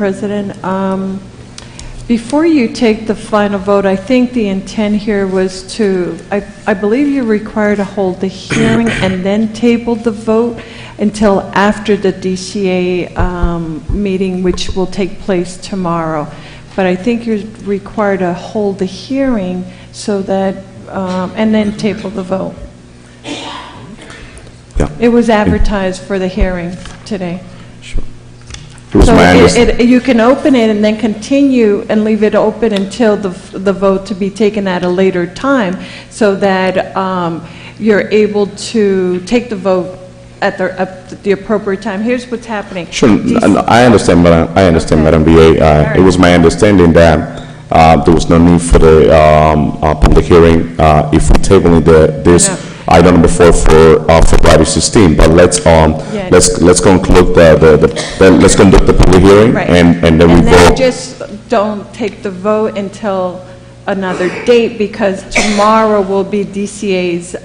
President. Before you take the final vote, I think the intent here was to, I believe you're required to hold the hearing and then table the vote until after the DCA meeting, which will take place tomorrow. But I think you're required to hold the hearing so that, and then table the vote. Yeah. It was advertised for the hearing today. Sure. It was So my understanding. you can open it and then continue and leave it open until the vote to be taken at a later time, so that you're able to take the vote at the appropriate time. Here's what's happening. Sure, and I understand, Madam BA. It was my understanding that there was no need for the public hearing if we table this item number 4 for February 16. But let's conclude let's conduct the public hearing, Right. and then we vote. Just don't take the vote until another date, because tomorrow will be DCA's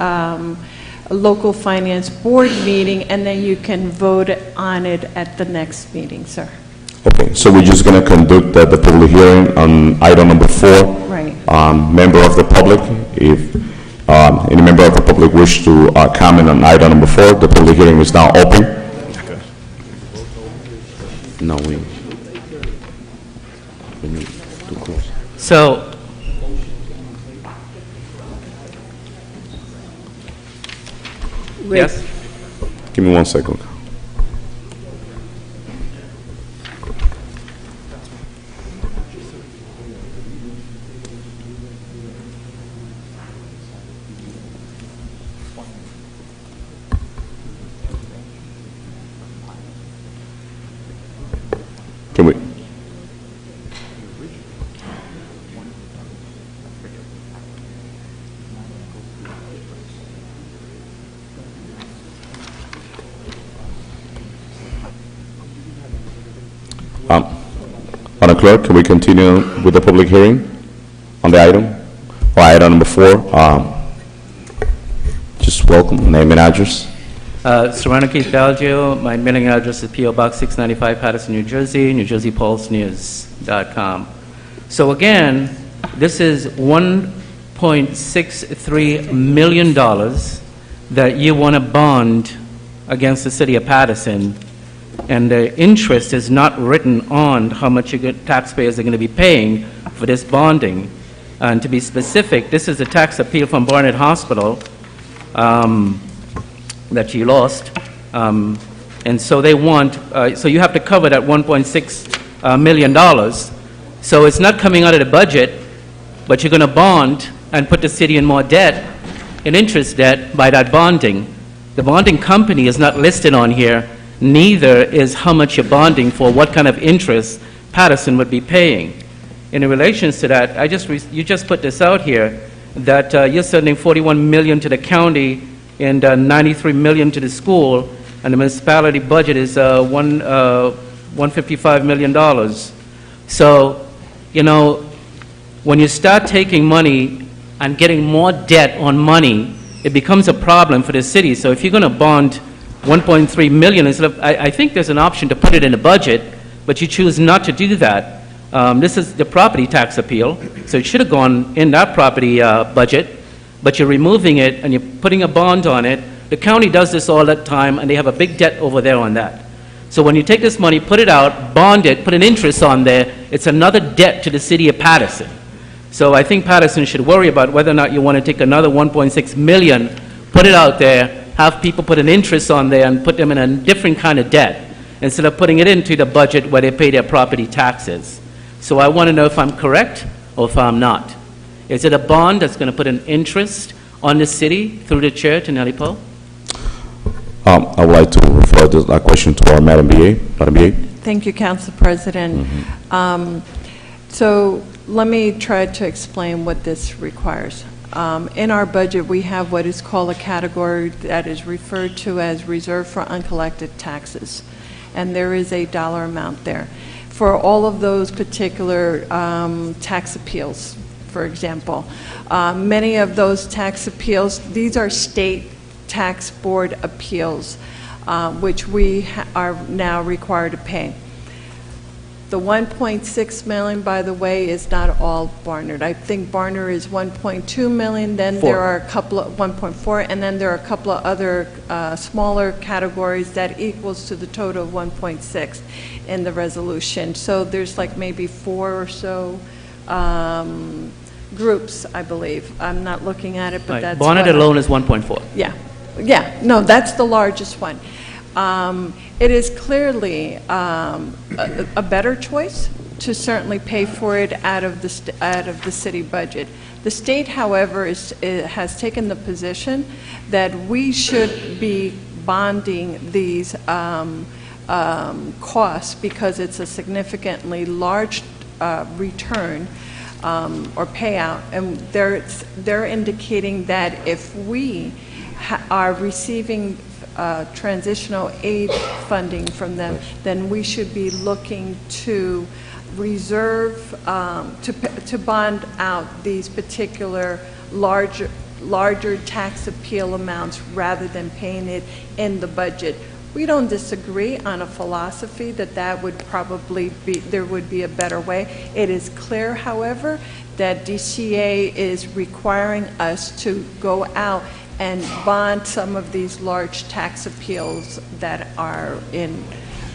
local finance board meeting, and then you can vote on it at the next meeting, sir. Okay, so we're just going to conduct the public hearing on item number 4. Right. Member of the public, if any member of the public wish to comment on item number 4, the public hearing is now open. No, we need to close. So, yes? Give me 1 second. Can we? Madam Clerk, can we continue with the public hearing on the item? Or item number 4? Just welcome, name and address. Sirrano Keith Baldeo. My mailing address is P.O. Box 695, Paterson, New Jersey, NewJerseyPulseNews.com. So again, this is $1.63 million that you want to bond against the city of Paterson, and the interest is not written on how much taxpayers are going to be paying for this bonding. And to be specific, this is a tax appeal from Barnett Hospital that you lost, and so they want, so you have to cover that $1.6 million. So it's not coming out of the budget, but you're going to bond and put the city in more debt, in interest debt, by that bonding. The bonding company is not listed on here, neither is how much you're bonding for, what kind of interest Paterson would be paying. In relation to that, you just put this out here, that you're sending $41 million to the county and $93 million to the school, and the municipality budget is $155 million. So, you know, when you start taking money and getting more debt on money, it becomes a problem for the city. So if you're going to bond $1.3 million, instead of, I think there's an option to put it in the budget, but you choose not to do that. This is the property tax appeal, so it should have gone in that property budget, but you're removing it and you're putting a bond on it. The county does this all the time, and they have a big debt over there on that. So when you take this money, put it out, bond it, put an interest on there, it's another debt to the city of Paterson. So I think Paterson should worry about whether or not you want to take another $1.6 million, put it out there, have people put an interest on there and put them in a different kind of debt, instead of putting it into the budget where they pay their property taxes. So I want to know if I'm correct or if I'm not. Is it a bond that's going to put an interest on the city through the chair to Nelly Poe? I would like to refer that question to our Madam BA. Madam BA. Thank you, Council President. So let me try to explain what this requires. In our budget, we have what is called a category that is referred to as reserve for uncollected taxes, and there is a dollar amount there for all of those particular tax appeals. For example, many of those tax appeals, these are state tax board appeals, which we are now required to pay. The 1.6 million, by the way, is not all Barnard. I think Barnard is 1.2 million, then there are a couple of, 1.4, and then there are a couple of other smaller categories that equals to the total of 1.6 in the resolution. So there's like maybe 4 or so groups, I believe. I'm not looking at it, but Right. that's Barnard what alone is 1.4. Yeah, yeah, no, that's the largest one. It is clearly a better choice to certainly pay for it out of the city budget. The state, however, has taken the position that we should be bonding these costs because it's a significantly large return or payout, and they're indicating that if we are receiving transitional aid funding from them, then we should be looking to reserve, to bond out these particular larger tax appeal amounts rather than paying it in the budget. We don't disagree on a philosophy that would probably be, there would be a better way. It is clear, however, that DCA is requiring us to go out and bond some of these large tax appeals that are in,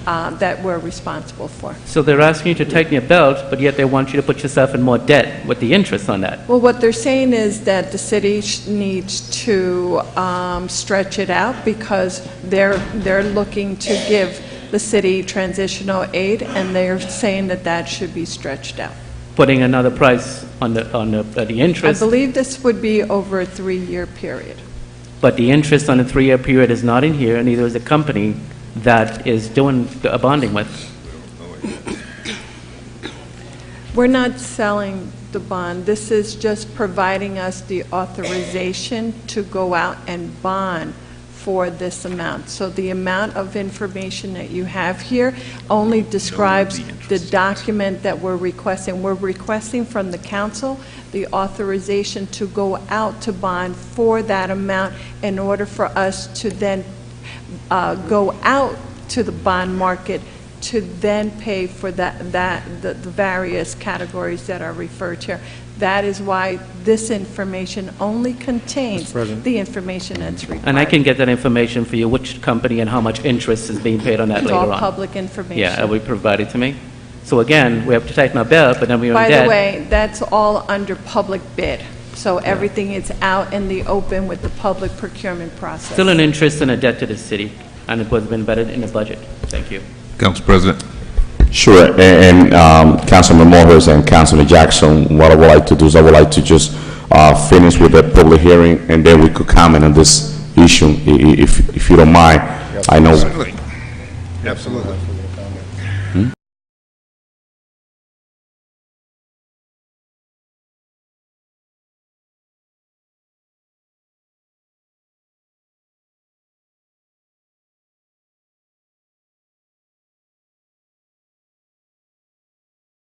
that we're responsible for. So they're asking you to tighten your belt, but yet they want you to put yourself in more debt with the interest on that. Well, what they're saying is that the city needs to stretch it out because they're looking to give the city transitional aid, and they're saying that should be stretched out. Putting another price on the I interest, believe this would be over a 3-year period. but the interest on a 3-year period is not in here, and neither is the company that is doing the bonding with. We're not selling the bond. This is just providing us the authorization to go out and bond for this amount. So the amount of information that you have here only describes the document that we're requesting. We're requesting from the council the authorization to go out to bond for that amount in order for us to then go out to the bond market to then pay for the various categories that are referred here. That is why this information only contains the information that's required. And I can get that information for you, which company and how much interest is being paid on that It's later on. all public information. Yeah, it will be provided to me. So again, we have to tighten our belt, but then we're in By debt. the way, that's all under public bid. So everything is out in the open with the public procurement process. Still an interest and a debt to the city, and it was been embedded in the budget. Thank you. Council President. Sure, and Councilman Morris and Councilman Jackson, what I would like to do is I would like to just finish with the public hearing, and then we could comment on this issue, if you don't mind. I know. Absolutely. Absolutely.